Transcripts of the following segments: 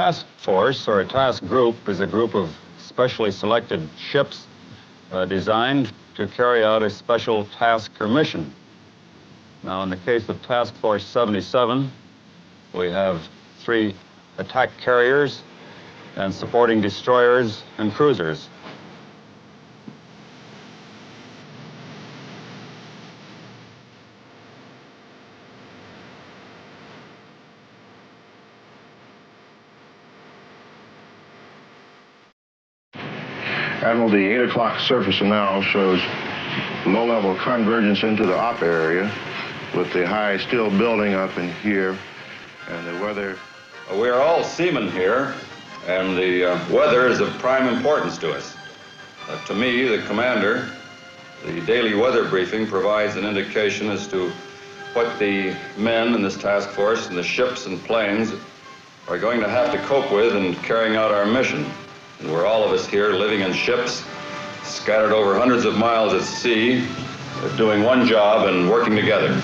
task force or a task group is a group of specially selected ships designed to carry out a special task or mission. Now, in the case of Task Force 77, we have 3 attack carriers and supporting destroyers and cruisers. Admiral, the 8 o'clock surface now shows low-level convergence into the op area with the high still building up in here and the weather. We are all seamen here, and the weather is of prime importance to us. To me, the commander, the daily weather briefing provides an indication as to what the men in this task force and the ships and planes are going to have to cope with in carrying out our mission. And we're all of us here living in ships, scattered over hundreds of miles at sea, doing one job and working together.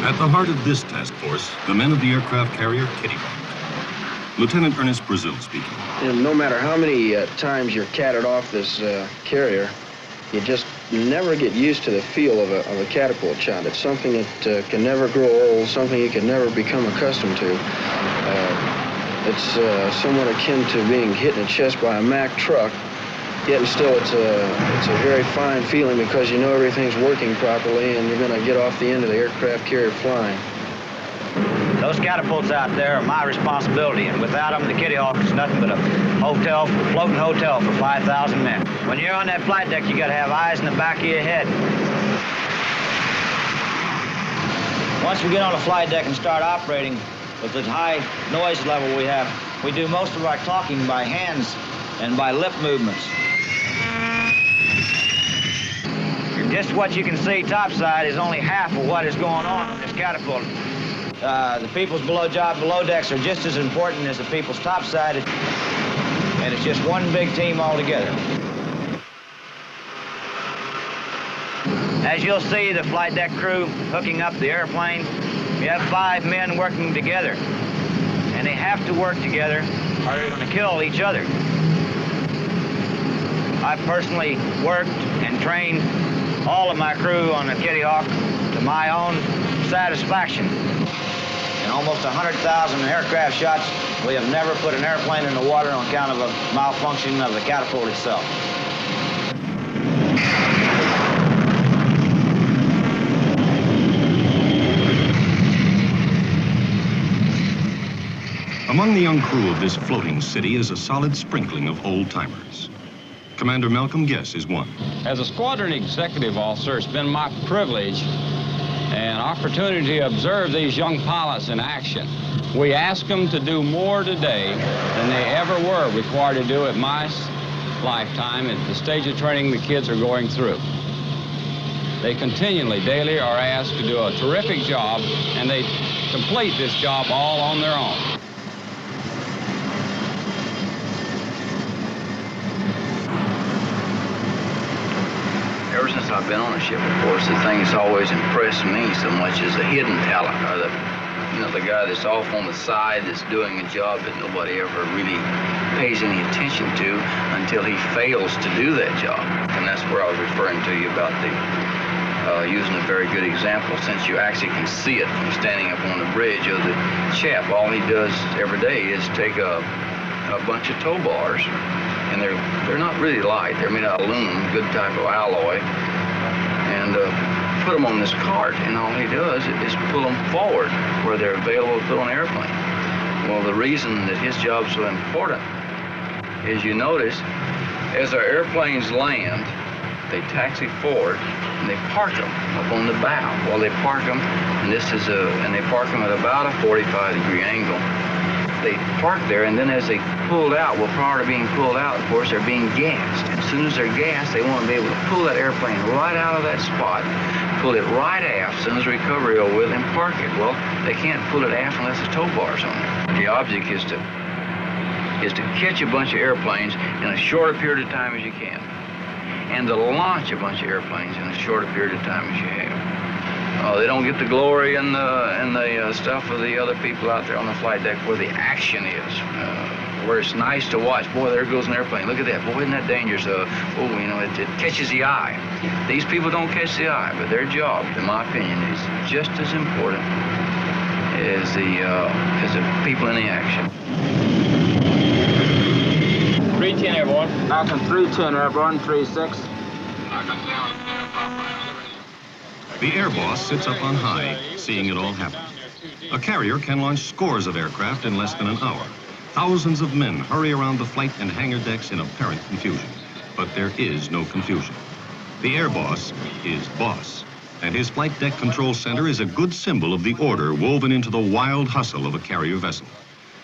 At the heart of this task force, the men of the aircraft carrier Kitty Hawk. Lieutenant Ernest Brazil speaking. And no matter how many times you're catted off this carrier, you just never get used to the feel of a catapult shot. It's something that can never grow old, something you can never become accustomed to. It's somewhat akin to being hit in the chest by a Mack truck, yet still it's a very fine feeling because you know everything's working properly and you're going to get off the end of the aircraft carrier flying. Those catapults out there are my responsibility, and without them, the Kitty Hawk is nothing but a hotel, floating hotel for 5,000 men. When you're on that flight deck, you got to have eyes in the back of your head. Once we get on the flight deck and start operating with the high noise level we have, we do most of our talking by hands and by lip movements. Just what you can see topside is only half of what is going on this catapult. The people's below decks are just as important as the people's topside, and it's just one big team altogether. As you'll see, the flight deck crew hooking up the airplane, we have 5 men working together, and they have to work together or they're going to kill each other. I personally worked and trained all of my crew on the Kitty Hawk to my own satisfaction. In almost 100,000 aircraft shots, we have never put an airplane in the water on account of a malfunction of the catapult itself. Among the young crew of this floating city is a solid sprinkling of old-timers. Commander Malcolm Guess is one. As a squadron executive officer, it's been my privilege and opportunity to observe these young pilots in action. We ask them to do more today than they ever were required to do at my lifetime at the stage of training the kids are going through. They continually, daily, are asked to do a terrific job, and they complete this job all on their own. Ever since I've been on a ship, of course, the thing that's always impressed me so much is the hidden talent, or the guy that's off on the side that's doing a job that nobody ever really pays any attention to until he fails to do that job. And that's where I was referring to you about the using a very good example, since you actually can see it from standing up on the bridge of the chap. All he does every day is take a bunch of tow bars, and they're not really light. They're made out of aluminum, good type of alloy, and put them on this cart, and all he does is pull them forward where they're available to put on an airplane. Well, the reason that his job's so important is, you notice, as our airplanes land, they taxi forward and they park them up on the bow. Well, they park them, and they park them at about a 45-degree angle. They park there, and then as they pulled out, well, prior to being pulled out, of course, they're being gassed. And as soon as they're gassed, they want to be able to pull that airplane right out of that spot, pull it right aft, as soon as recovery over with, and park it. Well, they can't pull it aft unless the tow bar's on it. The object is to catch a bunch of airplanes in as short a period of time as you can, and to launch a bunch of airplanes in as short a period of time as you have. They don't get the glory and the stuff of the other people out there on the flight deck where the action is, where it's nice to watch. Boy, there goes an airplane. Look at that. Boy, isn't that dangerous? It catches the eye. These people don't catch the eye, but their job, in my opinion, is just as important as the people in the action. 310, everyone. Malcolm 310, everyone. 36. The air boss sits up on high, seeing it all happen. A carrier can launch scores of aircraft in less than an hour. Thousands of men hurry around the flight and hangar decks in apparent confusion. But there is no confusion. The air boss is boss, and his flight deck control center is a good symbol of the order woven into the wild hustle of a carrier vessel.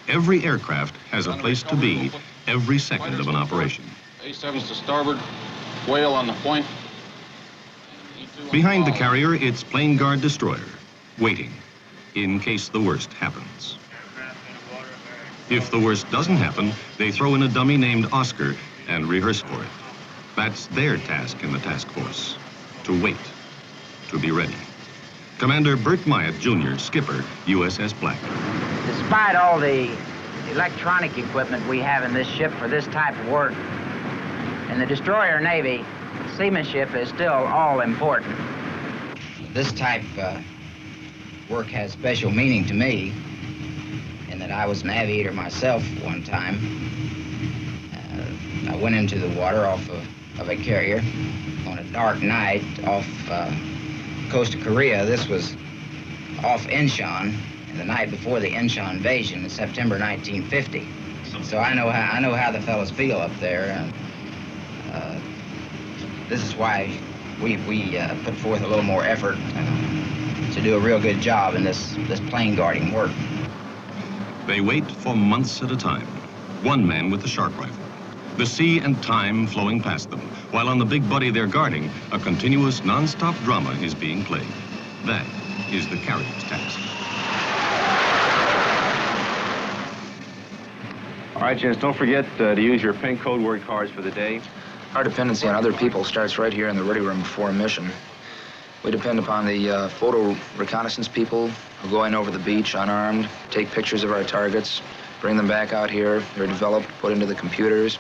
Every aircraft has a place to be every second of an operation. A7's to starboard, whale on the point. Behind the carrier, it's plane guard destroyer, waiting, in case the worst happens. If the worst doesn't happen, they throw in a dummy named Oscar and rehearse for it. That's their task in the task force, to wait, to be ready. Commander Bert Myatt, Jr., skipper, USS Black. Despite all the electronic equipment we have in this ship for this type of work, in the destroyer Navy, seamanship is still all important. This type of work has special meaning to me in that I was an aviator myself one time. I went into the water off of a carrier on a dark night off coast of Korea. This was off Incheon, the night before the Incheon invasion in September 1950. So I know how the fellas feel up there. And, this is why we put forth a little more effort to do a real good job in this plane guarding work. They wait for months at a time. One man with the sharp rifle. The sea and time flowing past them, while on the big buddy they're guarding, a continuous non-stop drama is being played. That is the carrier's task. All right, gents, don't forget to use your pin code word cards for the day. Our dependency on other people starts right here in the ready room before a mission. We depend upon the photo reconnaissance people who go in over the beach unarmed, take pictures of our targets, bring them back out here. They're developed, put into the computers.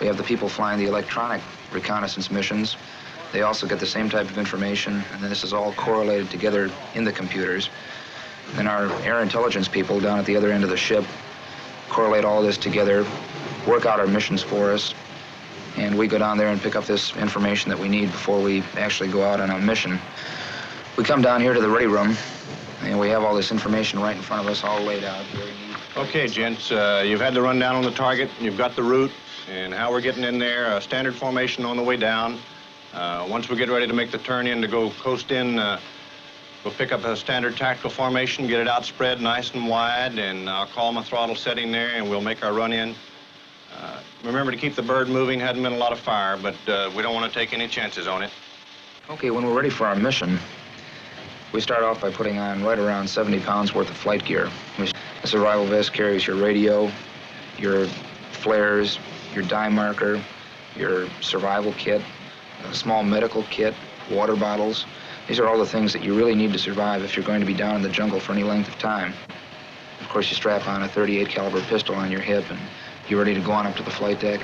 We have the people flying the electronic reconnaissance missions. They also get the same type of information, and then this is all correlated together in the computers. Then our air intelligence people down at the other end of the ship correlate all this together, work out our missions for us, and we go down there and pick up this information that we need before we actually go out on a mission. We come down here to the ready room, and we have all this information right in front of us, all laid out. Okay, gents, you've had the rundown on the target, you've got the route, and how we're getting in there, a standard formation on the way down. Once we get ready to make the turn in to go coast in, we'll pick up a standard tactical formation, get it outspread nice and wide, and I'll call my throttle setting there, and we'll make our run in. Remember to keep the bird moving. Hadn't been a lot of fire, but we don't want to take any chances on it. Okay, when we're ready for our mission, we start off by putting on right around 70 pounds worth of flight gear. This arrival vest carries your radio, your flares, your dye marker, your survival kit, a small medical kit, water bottles. These are all the things that you really need to survive if you're going to be down in the jungle for any length of time. Of course, you strap on a .38 caliber pistol on your hip, and you're ready to go on up to the flight deck,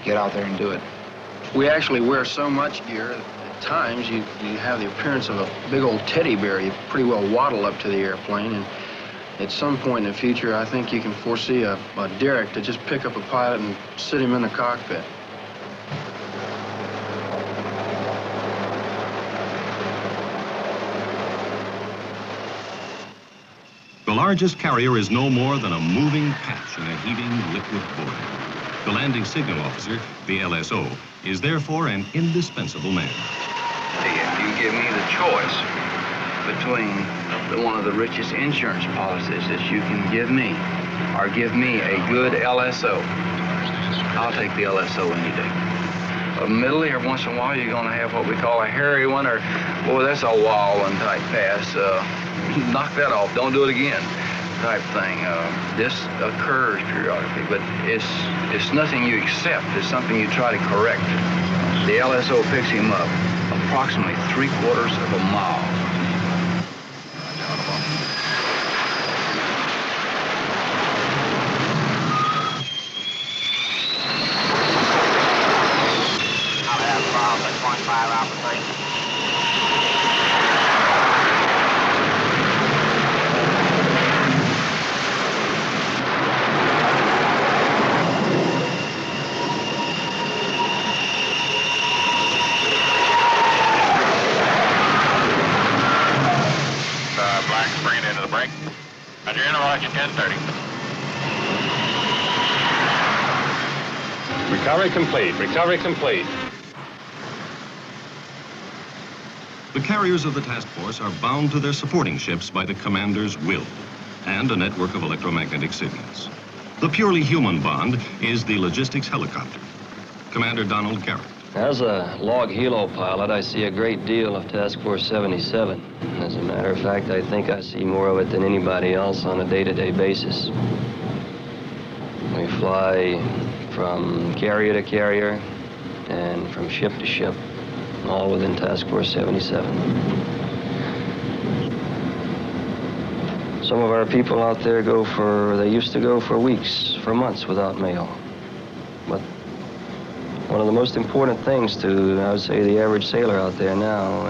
get out there and do it. We actually wear so much gear, at times you have the appearance of a big old teddy bear. You pretty well waddle up to the airplane, and at some point in the future, I think you can foresee a derrick to just pick up a pilot and sit him in the cockpit. The largest carrier is no more than a moving patch in a heaving liquid void. The landing signal officer, the LSO, is therefore an indispensable man. If you give me the choice between one of the richest insurance policies that you can give me or give me a good LSO, I'll take the LSO any day. Admittedly, every once in a while, you're going to have what we call a hairy one, or, boy, that's a wild one type pass. Knock that off. Don't do it again type thing. This occurs periodically, but it's nothing you accept. It's something you try to correct. The LSO picks him up approximately 3/4 of a mile. Black bringing into the brake. Roger, interlock 1030. Recovery complete. Recovery complete. The carriers of the task force are bound to their supporting ships by the commander's will and a network of electromagnetic signals. The purely human bond is the logistics helicopter. Commander Donald Garrett. As a log helo pilot, I see a great deal of Task Force 77. As a matter of fact, I think I see more of it than anybody else on a day-to-day basis. We fly from carrier to carrier and from ship to ship, all within Task Force 77. Some of our people out there they used to go for weeks, for months without mail. But one of the most important things to, I would say, the average sailor out there now,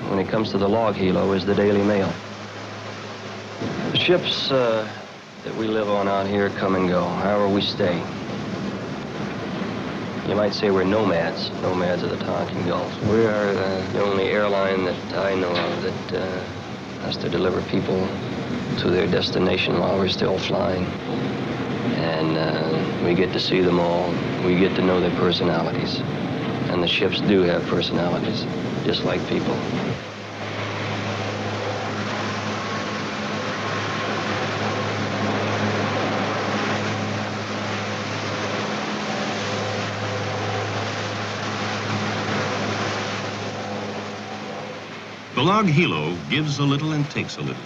when it comes to the log helo, is the daily mail. The ships that we live on out here come and go, however we stay. You might say we're nomads of the Tonkin Gulf. We are the only airline that I know of that has to deliver people to their destination while we're still flying. And we get to see them all. We get to know their personalities. And the ships do have personalities, just like people. The log helo gives a little and takes a little.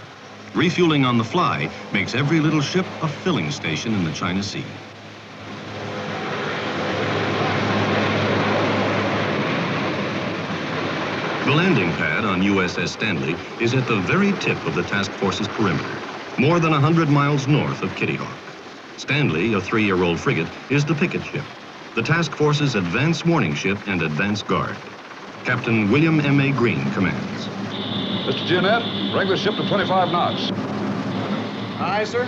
Refueling on the fly makes every little ship a filling station in the China Sea. The landing pad on USS Stanley is at the very tip of the task force's perimeter, more than 100 miles north of Kitty Hawk. Stanley, a 3-year-old frigate, is the picket ship, the task force's advance warning ship and advance guard. Captain William M.A. Green commands. Mr. Jeanette, bring the ship to 25 knots. Aye, sir.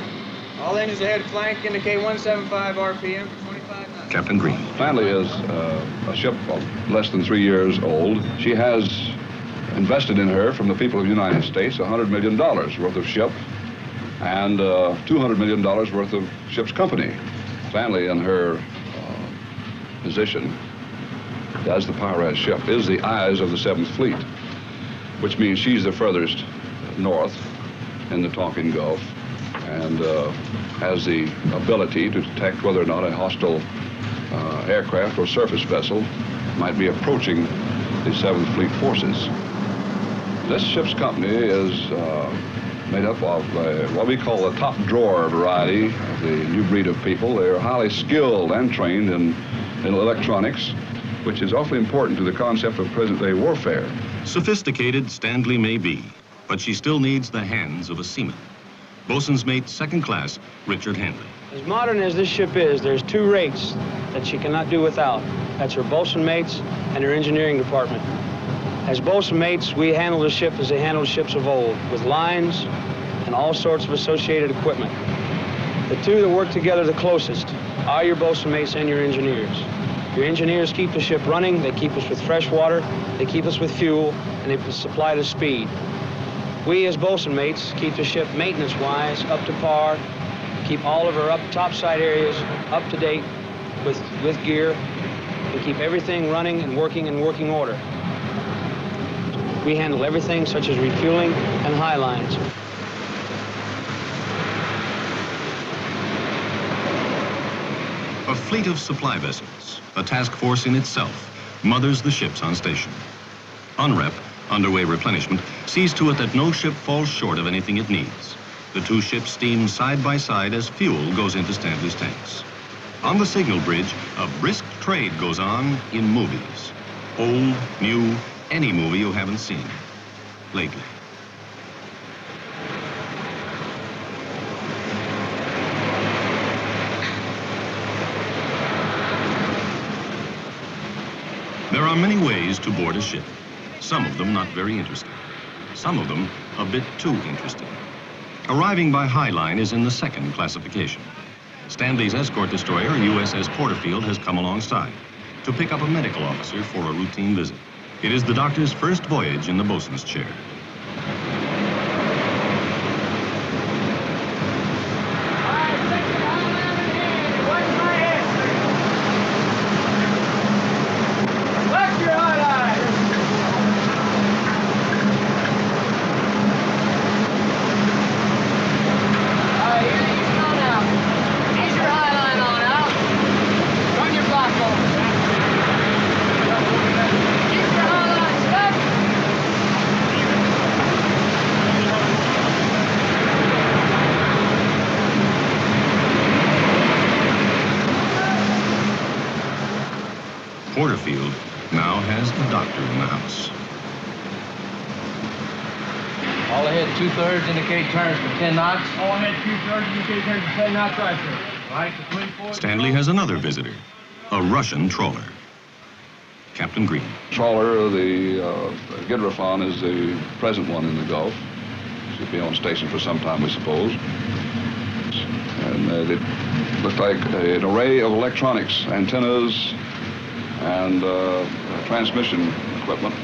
All engines ahead flank indicate 175 RPM for 25 knots. Captain Green. Stanley is a ship of less than 3 years old. She has invested in her from the people of the United States $100 million worth of ship and $200 million worth of ship's company. Stanley, in her position as the power-as ship, is the eyes of the 7th Fleet, which means she's the furthest north in the Tonkin Gulf and has the ability to detect whether or not a hostile aircraft or surface vessel might be approaching the 7th Fleet forces. This ship's company is made up of what we call the top drawer variety of the new breed of people. They are highly skilled and trained in electronics, which is awfully important to the concept of present-day warfare. Sophisticated Stanley may be, but she still needs the hands of a seaman. Bosun's mate, 2nd class, Richard Hanley. As modern as this ship is, there's 2 rates that she cannot do without. That's her bosun mates and her engineering department. As bosun mates, we handle the ship as they handled ships of old, with lines and all sorts of associated equipment. The 2 that work together the closest are your bosun mates and your engineers. Your engineers keep the ship running, they keep us with fresh water, they keep us with fuel, and they supply the speed. We as bosun mates keep the ship maintenance-wise up to par, keep all of our topside areas up to date, with gear and keep everything running and working order. We handle everything such as refueling and high lines. A fleet of supply vessels, a task force in itself, mothers the ships on station. UNREP, underway replenishment, sees to it that no ship falls short of anything it needs. The two ships steam side by side as fuel goes into Stanley's tanks. On the signal bridge, a brisk trade goes on in movies. Old, new, any movie you haven't seen lately. There are many ways to board a ship. Some of them not very interesting. Some of them a bit too interesting. Arriving by High Line is in the second classification. Stanley's escort destroyer, USS Porterfield, has come alongside to pick up a medical officer for a routine visit. It is the doctor's first voyage in the bosun's chair. Porterfield now has a doctor in the house. All ahead 2/3 indicate turns for 10 knots. All ahead 2/3 indicate turns for 10 knots, right, sir. Right, between 4. Stanley has another visitor, a Russian trawler. Captain Green. Trawler, the Gidrofon is the present one in the Gulf. Should be on station for some time, we suppose. And they look like an array of electronics, antennas, and transmission equipment.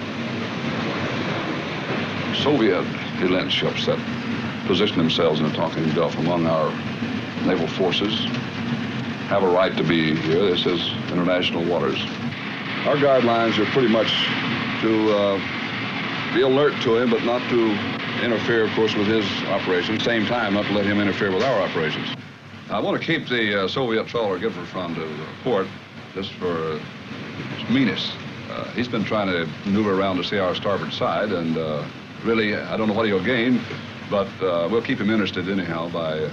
Soviet-elite ships that position themselves in the Tonkin Gulf among our naval forces have a right to be here. This is international waters. Our guidelines are pretty much to be alert to him, but not to interfere, of course, with his operations. Same time, not to let him interfere with our operations. I want to keep the Soviet trawler Gidrofon to the port just for its meanness. He's been trying to maneuver around to see our starboard side, and really, I don't know what he'll gain, but we'll keep him interested anyhow by,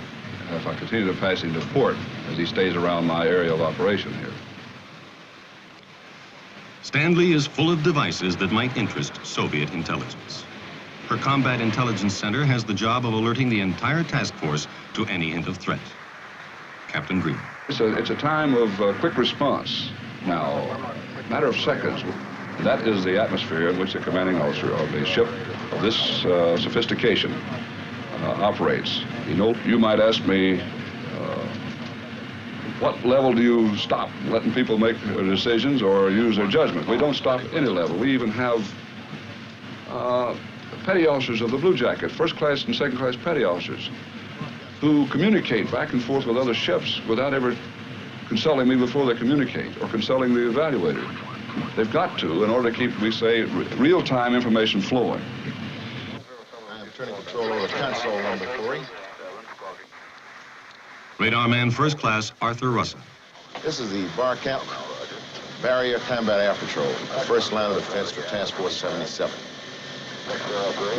if I continue to pass him to port, as he stays around my area of operation here. Stanley is full of devices that might interest Soviet intelligence. Her Combat Intelligence Center has the job of alerting the entire task force to any hint of threat. Captain Green. It's a time of quick response. Now, a matter of seconds. That is the atmosphere in which the commanding officer of a ship of this sophistication operates. You know, you might ask me, what level do you stop letting people make decisions or use their judgment? We don't stop any level. We even have petty officers of the Blue Jacket, first class and second class petty officers, who communicate back and forth with other ships without ever consulting me before they communicate or consulting the evaluator. They've got to in order to keep, we say, real-time information flowing. I'm turning control over console number 3. Radar man first class Arthur Russell. This is the bar cap, barrier combat air patrol, first line of defense for Task Force 77.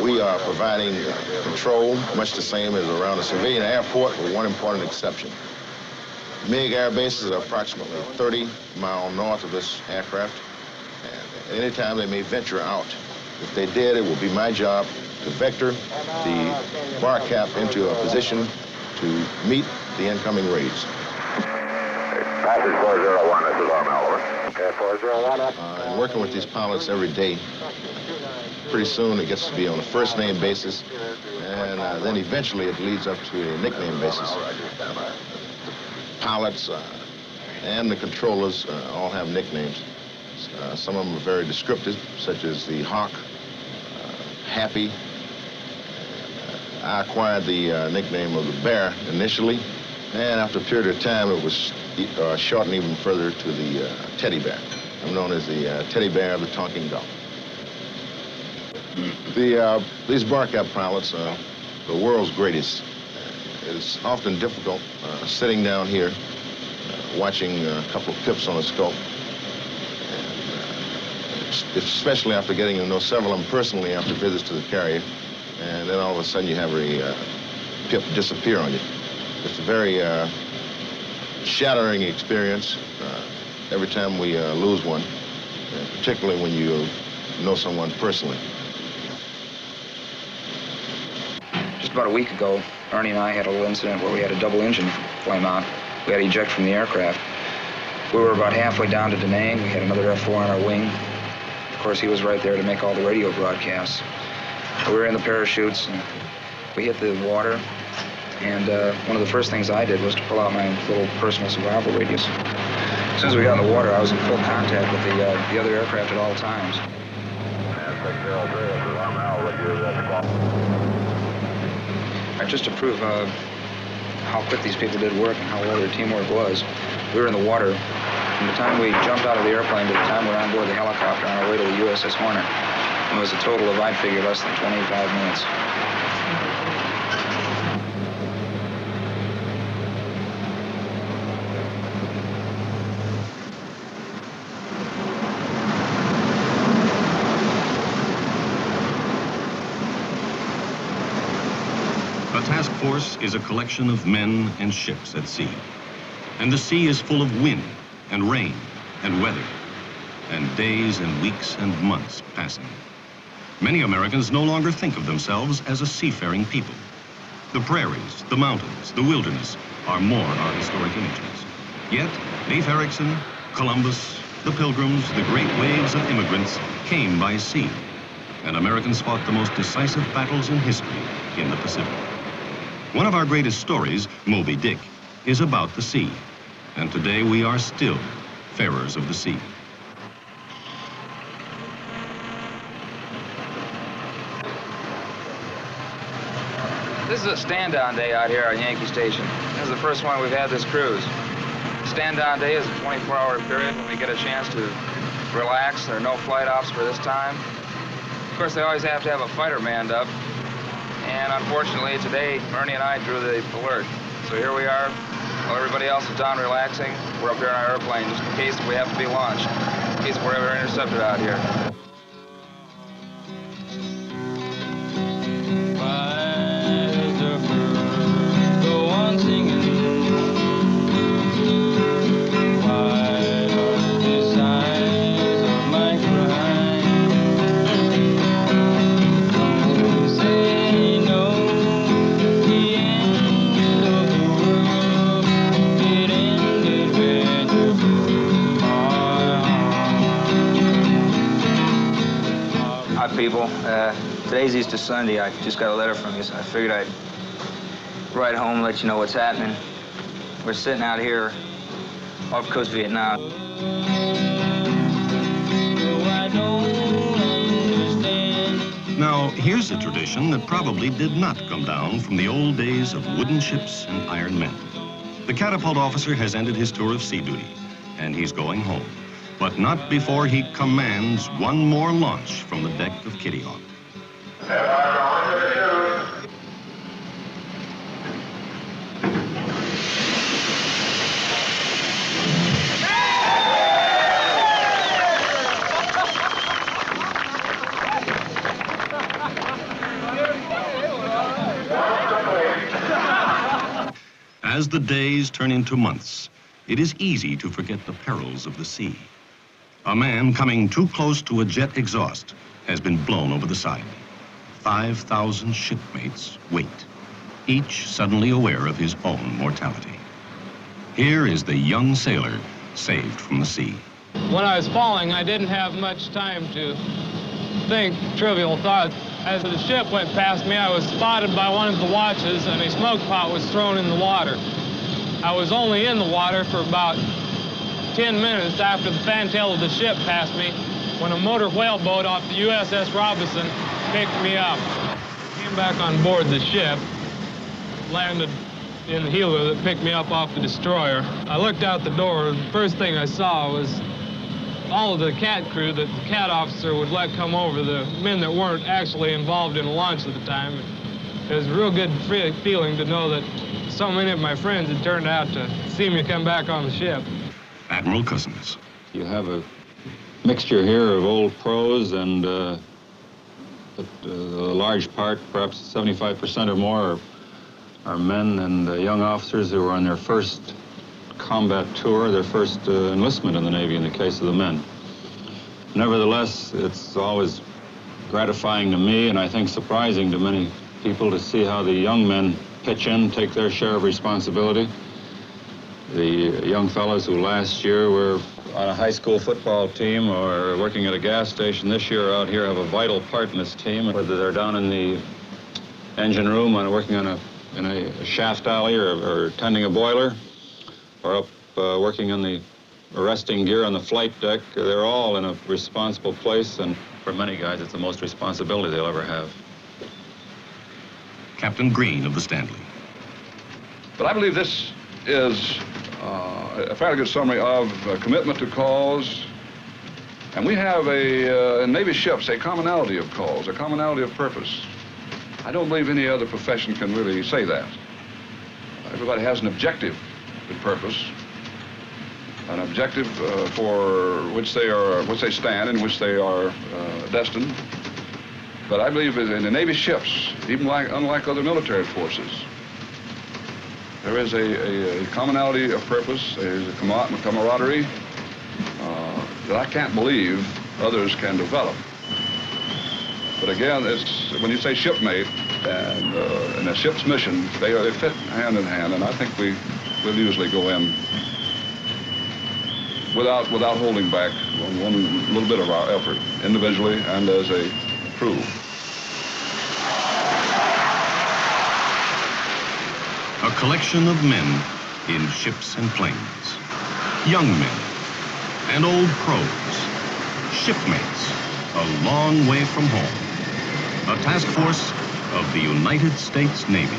We are providing control, much the same as around a civilian airport, with one important exception. MiG air bases are approximately 30 miles north of this aircraft, and anytime they may venture out. If they did, it will be my job to vector the bar cap into a position to meet the incoming raids. Passage 401, this is Armel, over. Okay, 401 up. And working with these pilots every day, pretty soon it gets to be on a first name basis, and then eventually it leads up to a nickname basis. Pilots and the controllers all have nicknames. Some of them are very descriptive, such as the Hawk, Happy. I acquired the nickname of the Bear initially, and after a period of time it was shorten even further to the teddy bear. I'm known as the teddy bear of the talking dog. These bar cap pilots are the world's greatest. It's often difficult sitting down here watching a couple of pips on a scope. Especially after getting to know several of them personally after visits to the carrier, and then all of a sudden you have a pip disappear on you. It's a very shattering experience every time we lose one, particularly when you know someone personally. Just about a week ago, Ernie and I had a little incident where we had a double engine flame out. We had to eject from the aircraft. We were about halfway down to Da Nang. We had another F-4 on our wing. Of course, he was right there to make all the radio broadcasts. We were in the parachutes, and we hit the water, and one of the first things I did was to pull out my little personal survival radius. As soon as we got in the water, I was in full contact with the other aircract at all times. Just to prove how quick these people did work and how well their teamwork was, we were in the water from the time we jumped out of the airplane to the time we were on board the helicopter on our way to the USS Hornet. It was a total of, I'd figure, less than 25 minutes. A task force is a collection of men and ships at sea. And the sea is full of wind and rain and weather, and days and weeks and months passing. Many Americans no longer think of themselves as a seafaring people. The prairies, the mountains, the wilderness are more our historic images. Yet, Leif Erikson, Columbus, the Pilgrims, the great waves of immigrants came by sea, and Americans fought the most decisive battles in history in the Pacific. One of our greatest stories, Moby Dick, is about the sea, and today we are still farers of the sea. This is a stand-down day out here on Yankee Station. This is the first one we've had this cruise. Stand-down day is a 24-hour period when we get a chance to relax. There are no flight ops for this time. Of course, they always have to have a fighter manned up. And unfortunately, today, Ernie and I drew the alert. So here we are. While everybody else is down relaxing, we're up here in our airplane just in case we have to be launched, in case we're ever intercepted out here. People, today's Easter Sunday. I just got a letter from you, so I figured I'd write home and let you know what's happening. We're sitting out here off coast Vietnam. Now, here's a tradition that probably did not come down from the old days of wooden ships and iron men. The catapult officer has ended his tour of sea duty, and he's going home. But not before he commands one more launch from the deck of Kitty Hawk. As the days turn into months, it is easy to forget the perils of the sea. A man coming too close to a jet exhaust has been blown over the side. 5,000 shipmates wait, each suddenly aware of his own mortality. Here is the young sailor saved from the sea. When I was falling, I didn't have much time to think trivial thoughts. As the ship went past me, I was spotted by one of the watches, and a smoke pot was thrown in the water. I was only in the water for about 10 minutes after the fantail of the ship passed me when a motor whaleboat off the USS Robinson picked me up. Came back on board the ship, landed in the helo that picked me up off the destroyer. I looked out the door. The first thing I saw was all of the CAT crew that the CAT officer would let come over, the men that weren't actually involved in the launch at the time. It was a real good feeling to know that so many of my friends had turned out to see me come back on the ship. Admiral Cousins. You have a mixture here of old pros and a large part, perhaps 75% or more, are men and young officers who are on their first combat tour, their first enlistment in the Navy in the case of the men. Nevertheless, it's always gratifying to me and I think surprising to many people to see how the young men pitch in, take their share of responsibility. The young fellows who last year were on a high school football team or working at a gas station this year out here have a vital part in this team, whether they're down in the engine room or working on in a shaft alley or tending a boiler, or up working on the arresting gear on the flight deck. They're all in a responsible place, and for many guys, it's the most responsibility they'll ever have. Captain Green of the Stanley. But I believe this is a fairly good summary of commitment to cause. And we have in Navy ships a commonality of cause, a commonality of purpose. I don't believe any other profession can really say that. Everybody has an objective with purpose, an objective for which they stand and which they are destined. But I believe in the Navy ships, even unlike other military forces, there is a commonality of purpose, there's a camaraderie that I can't believe others can develop. But again, it's when you say shipmate and a ship's mission, they fit hand in hand, and I think we'll usually go in without holding back one little bit of our effort, individually and as a crew. A collection of men in ships and planes. Young men and old pros. Shipmates a long way from home. A task force of the United States Navy.